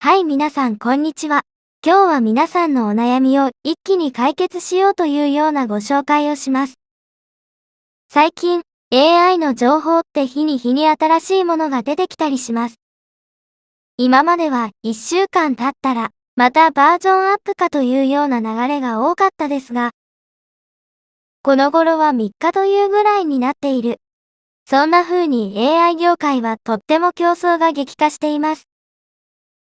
はい、皆さんこんにちは。今日は皆さんのお悩みを一気に解決しようというようなご紹介をします。最近、AI の情報って日に日に新しいものが出てきたりします。今までは1週間経ったら、またバージョンアップかというような流れが多かったですが、この頃は3日というぐらいになっている。そんな風に AI 業界はとっても競争が激化しています。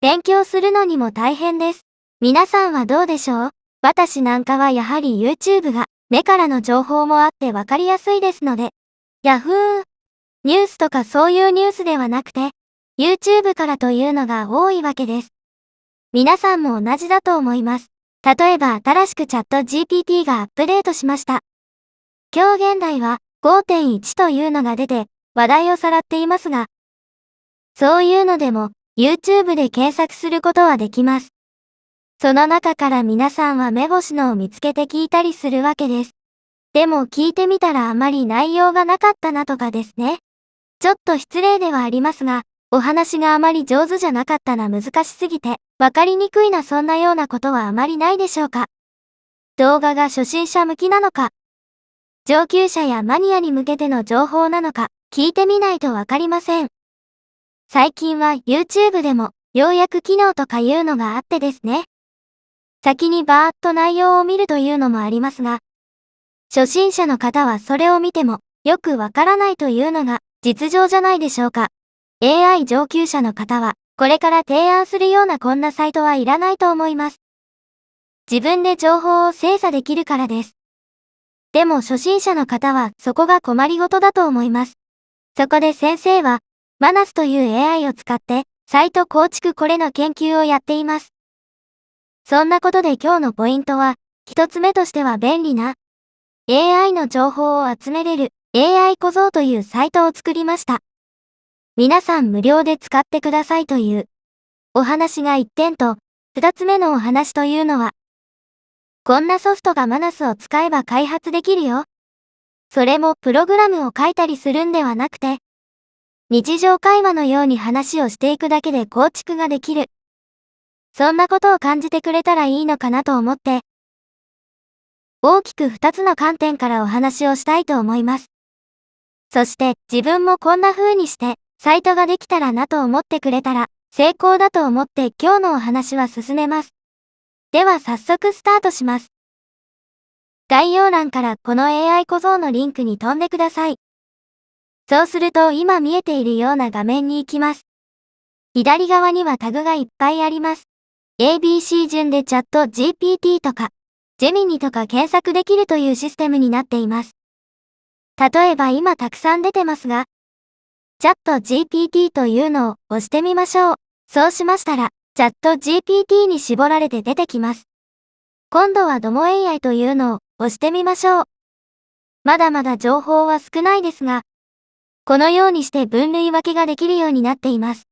勉強するのにも大変です。皆さんはどうでしょう？私なんかはやはり YouTube が目からの情報もあってわかりやすいですので、Yahoo! ニュースとかそういうニュースではなくて、YouTube からというのが多いわけです。皆さんも同じだと思います。例えば新しくチャット GPT がアップデートしました。今日現代は 5.1 というのが出て話題をさらっていますが、そういうのでもYouTube で検索することはできます。その中から皆さんは目星のを見つけて聞いたりするわけです。でも聞いてみたらあまり内容がなかったなとかですね。ちょっと失礼ではありますが、お話があまり上手じゃなかったな難しすぎて、わかりにくいなそんなようなことはあまりないでしょうか。動画が初心者向きなのか、上級者やマニアに向けての情報なのか、聞いてみないとわかりません。最近は YouTube でも、要約機能とかいうのがあってですね。先にバーッと内容を見るというのもありますが、初心者の方はそれを見ても、よくわからないというのが実情じゃないでしょうか。AI 上級者の方は、これから提案するようなこんなサイトはいらないと思います。自分で情報を精査できるからです。でも初心者の方はそこが困りごとだと思います。そこで先生は、マナスという AI を使って、サイト構築これの研究をやっています。そんなことで今日のポイントは、一つ目としては便利な AI の情報を集めれる AI 小僧というサイトを作りました。皆さん無料で使ってくださいというお話が1点と、2つ目のお話というのは、こんなソフトがマナスを使えば開発できるよ。それもプログラムを書いたりするんではなくて、日常会話のように話をしていくだけで構築ができる。そんなことを感じてくれたらいいのかなと思って、大きく2つの観点からお話をしたいと思います。そして自分もこんな風にしてサイトができたらなと思ってくれたら成功だと思って今日のお話は進めます。では早速スタートします。概要欄からこの AI 小僧のリンクに飛んでください。そうすると今見えているような画面に行きます。左側にはタグがいっぱいあります。ABC 順でチャット GPT とか、ジェミニとか検索できるというシステムになっています。例えば今たくさん出てますが、チャット GPT というのを押してみましょう。そうしましたら、チャット GPT に絞られて出てきます。今度はドモ AI というのを押してみましょう。まだまだ情報は少ないですが、このようにして分類分けができるようになっています。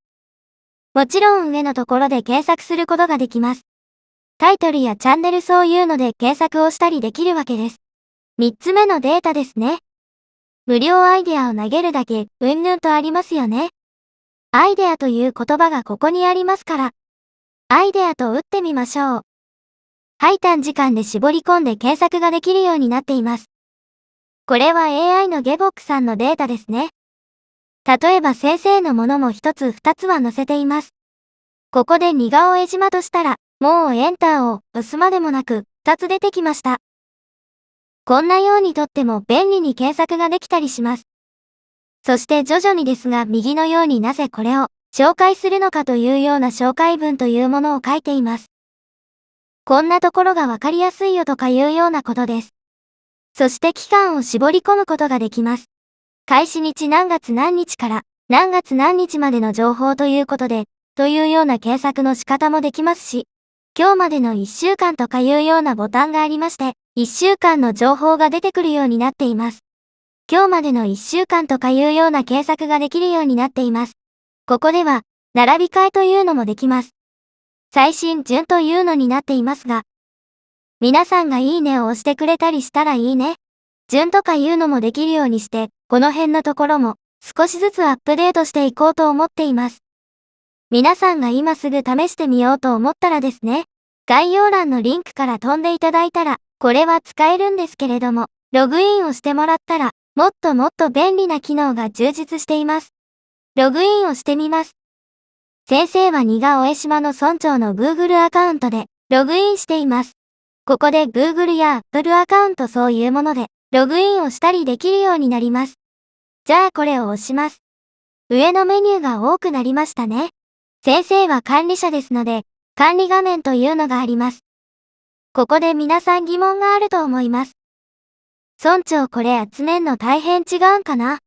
もちろん上のところで検索することができます。タイトルやチャンネルそういうので検索をしたりできるわけです。3つ目のデータですね。無料アイデアを投げるだけ、うんぬんとありますよね。アイデアという言葉がここにありますから、アイデアと打ってみましょう。はい、短時間で絞り込んで検索ができるようになっています。これは AI のゲボックさんのデータですね。例えば先生のものも1つ2つは載せています。ここで似顔絵島としたら、もうエンターを押すまでもなく2つ出てきました。こんなようにとっても便利に検索ができたりします。そして徐々にですが右のようになぜこれを紹介するのかというような紹介文というものを書いています。こんなところがわかりやすいよとかいうようなことです。そして期間を絞り込むことができます。開始日何月何日から何月何日までの情報ということで、というような検索の仕方もできますし、今日までの1週間とかいうようなボタンがありまして、1週間の情報が出てくるようになっています。今日までの1週間とかいうような検索ができるようになっています。ここでは、並び替えというのもできます。最新順というのになっていますが、皆さんがいいねを押してくれたりしたらいいね。順とかいうのもできるようにして、この辺のところも少しずつアップデートしていこうと思っています。皆さんが今すぐ試してみようと思ったらですね、概要欄のリンクから飛んでいただいたら、これは使えるんですけれども、ログインをしてもらったら、もっともっと便利な機能が充実しています。ログインをしてみます。先生は新賀上島の村長の Google アカウントで、ログインしています。ここで Google や Apple アカウントそういうもので、ログインをしたりできるようになります。じゃあこれを押します。上のメニューが多くなりましたね。先生は管理者ですので、管理画面というのがあります。ここで皆さん疑問があると思います。村長これ集めんの大変違うんかな？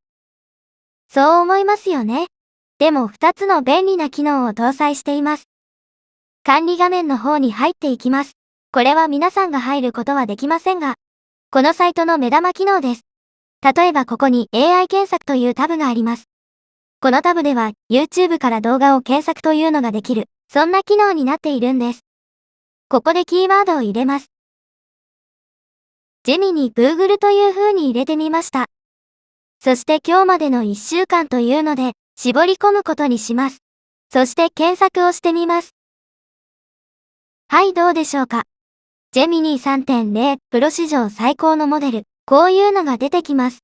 そう思いますよね。でも2つの便利な機能を搭載しています。管理画面の方に入っていきます。これは皆さんが入ることはできませんが、このサイトの目玉機能です。例えばここに AI 検索というタブがあります。このタブでは YouTube から動画を検索というのができる、そんな機能になっているんです。ここでキーワードを入れます。ジェミに Google という風に入れてみました。そして今日までの1週間というので、絞り込むことにします。そして検索をしてみます。はい、どうでしょうか。ジェミニー 3.0 プロ史上最高のモデル、こういうのが出てきます。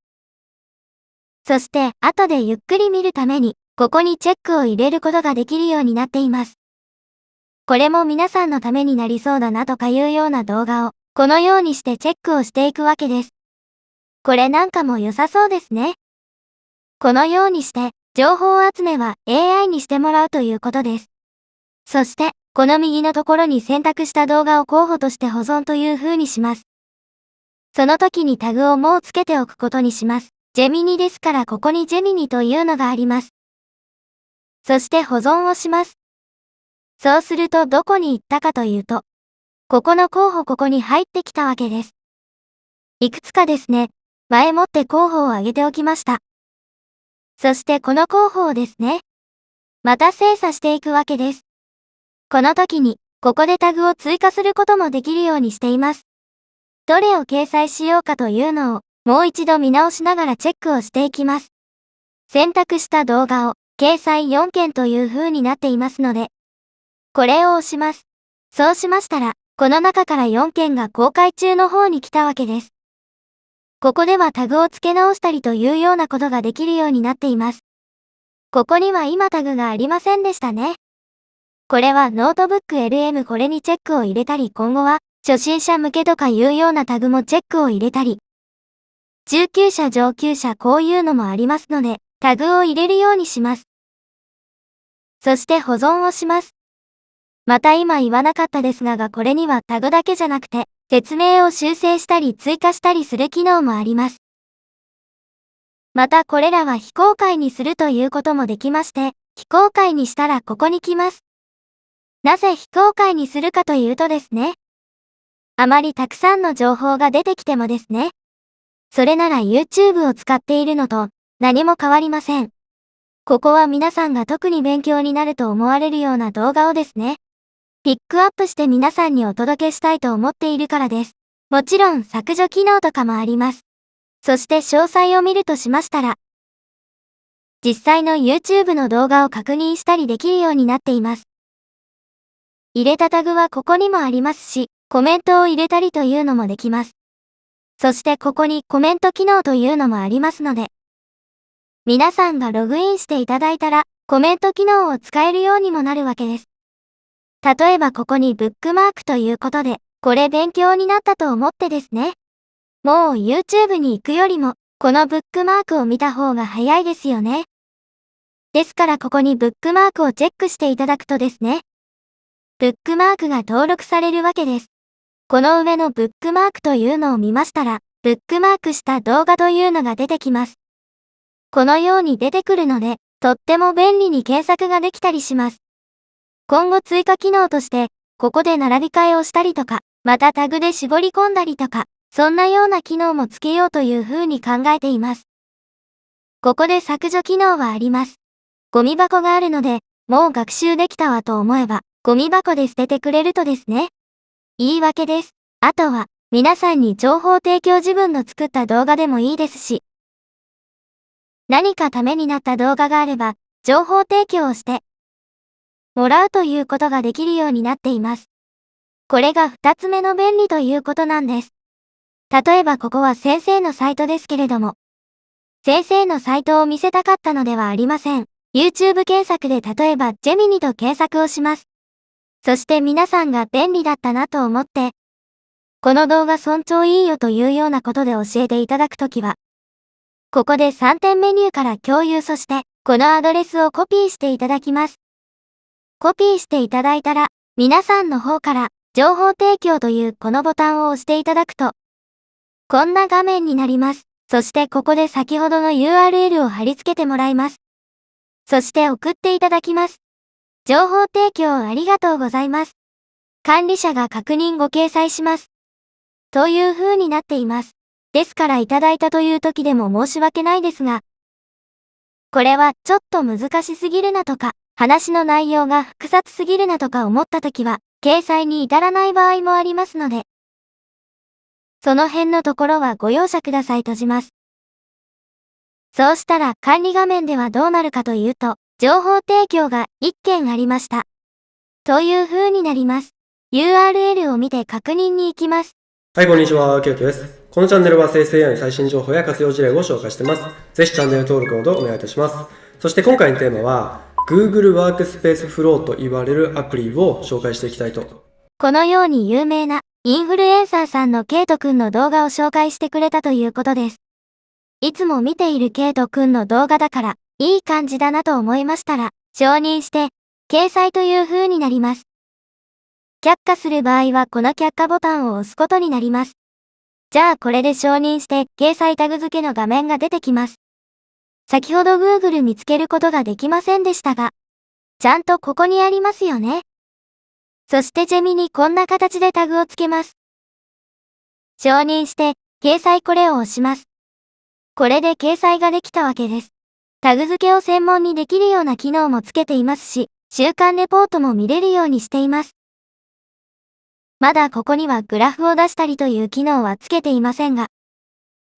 そして、後でゆっくり見るために、ここにチェックを入れることができるようになっています。これも皆さんのためになりそうだなとかいうような動画を、このようにしてチェックをしていくわけです。これなんかも良さそうですね。このようにして、情報集めは AI にしてもらうということです。そして、この右のところに選択した動画を候補として保存という風にします。その時にタグをもうつけておくことにします。ジェミニですからここにジェミニというのがあります。そして保存をします。そうするとどこに行ったかというと、ここの候補ここに入ってきたわけです。いくつかですね、前もって候補を挙げておきました。そしてこの候補をですね、また精査していくわけです。この時に、ここでタグを追加することもできるようにしています。どれを掲載しようかというのを、もう一度見直しながらチェックをしていきます。選択した動画を、掲載4件という風になっていますので、これを押します。そうしましたら、この中から4件が公開中の方に来たわけです。ここではタグを付け直したりというようなことができるようになっています。ここには今タグがありませんでしたね。これはノートブック LM これにチェックを入れたり今後は初心者向けとかいうようなタグもチェックを入れたり中級者上級者こういうのもありますのでタグを入れるようにします。そして保存をします。また今言わなかったですがこれにはタグだけじゃなくて説明を修正したり追加したりする機能もあります。またこれらは非公開にするということもできまして非公開にしたらここに来ます。なぜ非公開にするかというとですね。あまりたくさんの情報が出てきてもですね。それなら YouTube を使っているのと何も変わりません。ここは皆さんが特に勉強になると思われるような動画をですね。ピックアップして皆さんにお届けしたいと思っているからです。もちろん削除機能とかもあります。そして詳細を見るとしましたら、実際の YouTube の動画を確認したりできるようになっています。入れたタグはここにもありますし、コメントを入れたりというのもできます。そしてここにコメント機能というのもありますので、皆さんがログインしていただいたら、コメント機能を使えるようにもなるわけです。例えばここにブックマークということで、これ勉強になったと思ってですね。もう YouTube に行くよりも、このブックマークを見た方が早いですよね。ですからここにブックマークをチェックしていただくとですね。ブックマークが登録されるわけです。この上のブックマークというのを見ましたら、ブックマークした動画というのが出てきます。このように出てくるので、とっても便利に検索ができたりします。今後追加機能として、ここで並び替えをしたりとか、またタグで絞り込んだりとか、そんなような機能もつけようというふうに考えています。ここで削除機能はあります。ゴミ箱があるので、もう学習できたわと思えば、ゴミ箱で捨ててくれるとですね。言い訳です。あとは、皆さんに情報提供自分の作った動画でもいいですし、何かためになった動画があれば、情報提供をして、もらうということができるようになっています。これが2つ目の便利ということなんです。例えばここは先生のサイトですけれども、先生のサイトを見せたかったのではありません。YouTube 検索で例えばジェミニと検索をします。そして皆さんが便利だったなと思って、この動画尊重いいよというようなことで教えていただくときは、ここで3点メニューから共有そして、このアドレスをコピーしていただきます。コピーしていただいたら、皆さんの方から、情報提供というこのボタンを押していただくと、こんな画面になります。そしてここで先ほどの URL を貼り付けてもらいます。そして送っていただきます。情報提供ありがとうございます。管理者が確認ご掲載します。という風になっています。ですからいただいたという時でも申し訳ないですが、これはちょっと難しすぎるなとか、話の内容が複雑すぎるなとか思った時は、掲載に至らない場合もありますので、その辺のところはご容赦ください。閉じます。そうしたら管理画面ではどうなるかというと、情報提供が1件ありました。という風になります。URL を見て確認に行きます。はい、こんにちは、きよきです。このチャンネルは生成 AI の最新情報や活用事例を紹介しています。ぜひチャンネル登録のほどお願いいたします。そして今回のテーマは、Google Workspace Flow と言われるアプリを紹介していきたいと。このように有名なインフルエンサーさんのケイトくんの動画を紹介してくれたということです。いつも見ているケイトくんの動画だから、いい感じだなと思いましたら、承認して、掲載という風になります。却下する場合はこの却下ボタンを押すことになります。じゃあこれで承認して、掲載タグ付けの画面が出てきます。先ほど Google 見つけることができませんでしたが、ちゃんとここにありますよね。そしてジェミにこんな形でタグをつけます。承認して、掲載これを押します。これで掲載ができたわけです。タグ付けを専門にできるような機能もつけていますし、週間レポートも見れるようにしています。まだここにはグラフを出したりという機能はつけていませんが、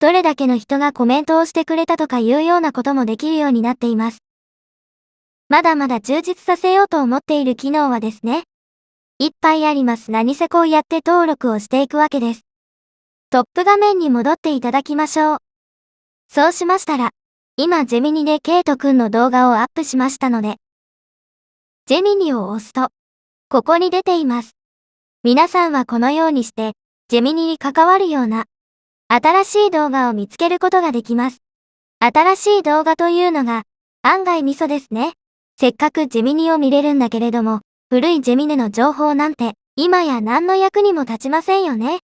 どれだけの人がコメントをしてくれたとかいうようなこともできるようになっています。まだまだ充実させようと思っている機能はですね、いっぱいあります。何せこうやって登録をしていくわけです。トップ画面に戻っていただきましょう。そうしましたら、今ジェミニでケイトくんの動画をアップしましたので、ジェミニを押すと、ここに出ています。皆さんはこのようにして、ジェミニに関わるような、新しい動画を見つけることができます。新しい動画というのが、案外ミソですね。せっかくジェミニを見れるんだけれども、古いジェミニの情報なんて、今や何の役にも立ちませんよね。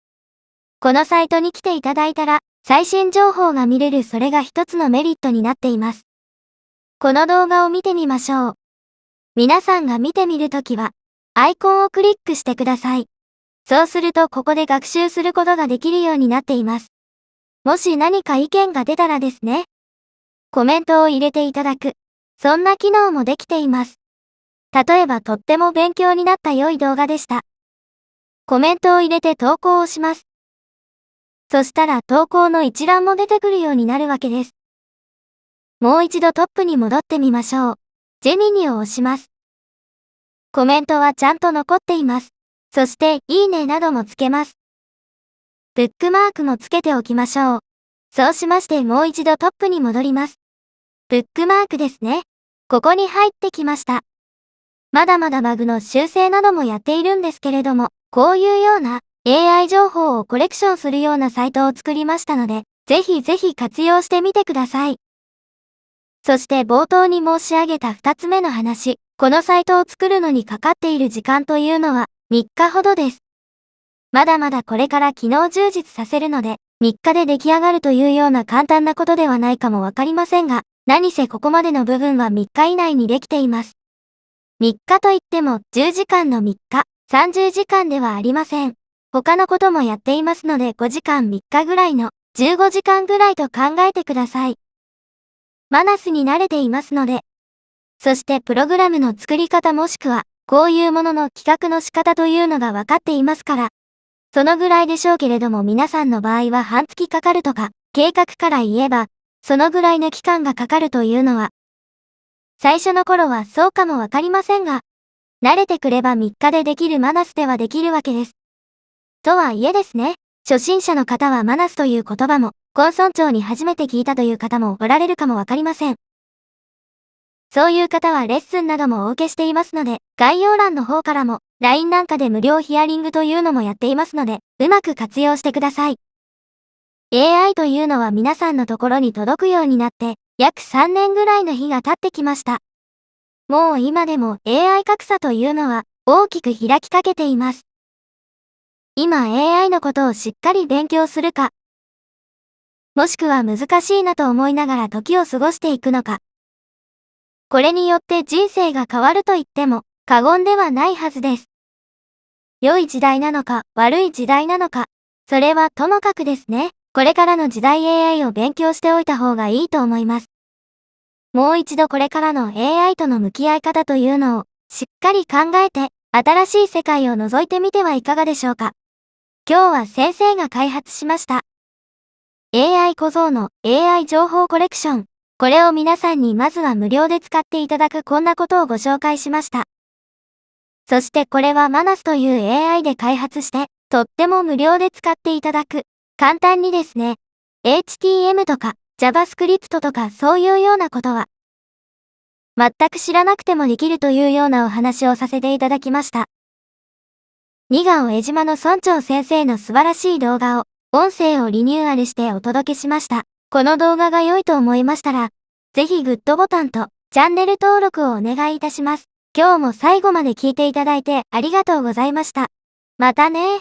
このサイトに来ていただいたら、最新情報が見れるそれが一つのメリットになっています。この動画を見てみましょう。皆さんが見てみるときは、アイコンをクリックしてください。そうするとここで学習することができるようになっています。もし何か意見が出たらですね、コメントを入れていただく、そんな機能もできています。例えばとっても勉強になった良い動画でした。コメントを入れて投稿をします。そしたら投稿の一覧も出てくるようになるわけです。もう一度トップに戻ってみましょう。ジェミニを押します。コメントはちゃんと残っています。そして、いいねなどもつけます。ブックマークもつけておきましょう。そうしましてもう一度トップに戻ります。ブックマークですね。ここに入ってきました。まだまだバグの修正などもやっているんですけれども、こういうような AI 情報をコレクションするようなサイトを作りましたので、ぜひぜひ活用してみてください。そして冒頭に申し上げた2つ目の話、このサイトを作るのにかかっている時間というのは3日ほどです。まだまだこれから機能充実させるので、3日で出来上がるというような簡単なことではないかもわかりませんが、何せここまでの部分は3日以内にできています。3日といっても10時間の3日、30時間ではありません。他のこともやっていますので5時間3日ぐらいの15時間ぐらいと考えてください。マナスに慣れていますので。そしてプログラムの作り方もしくは、こういうものの企画の仕方というのが分かっていますから、そのぐらいでしょうけれども皆さんの場合は半月かかるとか、計画から言えば、そのぐらいの期間がかかるというのは、最初の頃はそうかもわかりませんが、慣れてくれば3日でできるマナスではできるわけです。とはいえですね、初心者の方はマナスという言葉も、根村長に初めて聞いたという方もおられるかもわかりません。そういう方はレッスンなどもお受けしていますので、概要欄の方からも、LINE なんかで無料ヒアリングというのもやっていますので、うまく活用してください。AI というのは皆さんのところに届くようになって、約3年ぐらいの日が経ってきました。もう今でも AI 格差というのは大きく開きかけています。今 AI のことをしっかり勉強するか、もしくは難しいなと思いながら時を過ごしていくのか。これによって人生が変わると言っても過言ではないはずです。良い時代なのか悪い時代なのか、それはともかくですね、これからの時代 AI を勉強しておいた方がいいと思います。もう一度これからの AI との向き合い方というのをしっかり考えて新しい世界を覗いてみてはいかがでしょうか。今日は先生が開発しました AI 小僧の AI 情報コレクション。これを皆さんにまずは無料で使っていただくこんなことをご紹介しました。そしてこれはマナスという AI で開発してとっても無料で使っていただく。簡単にですね、HTML とか JavaScript とかそういうようなことは全く知らなくてもできるというようなお話をさせていただきました。二顔江島の村長先生の素晴らしい動画を音声をリニューアルしてお届けしました。この動画が良いと思いましたら、ぜひグッドボタンとチャンネル登録をお願いいたします。今日も最後まで聞いていただいてありがとうございました。またね。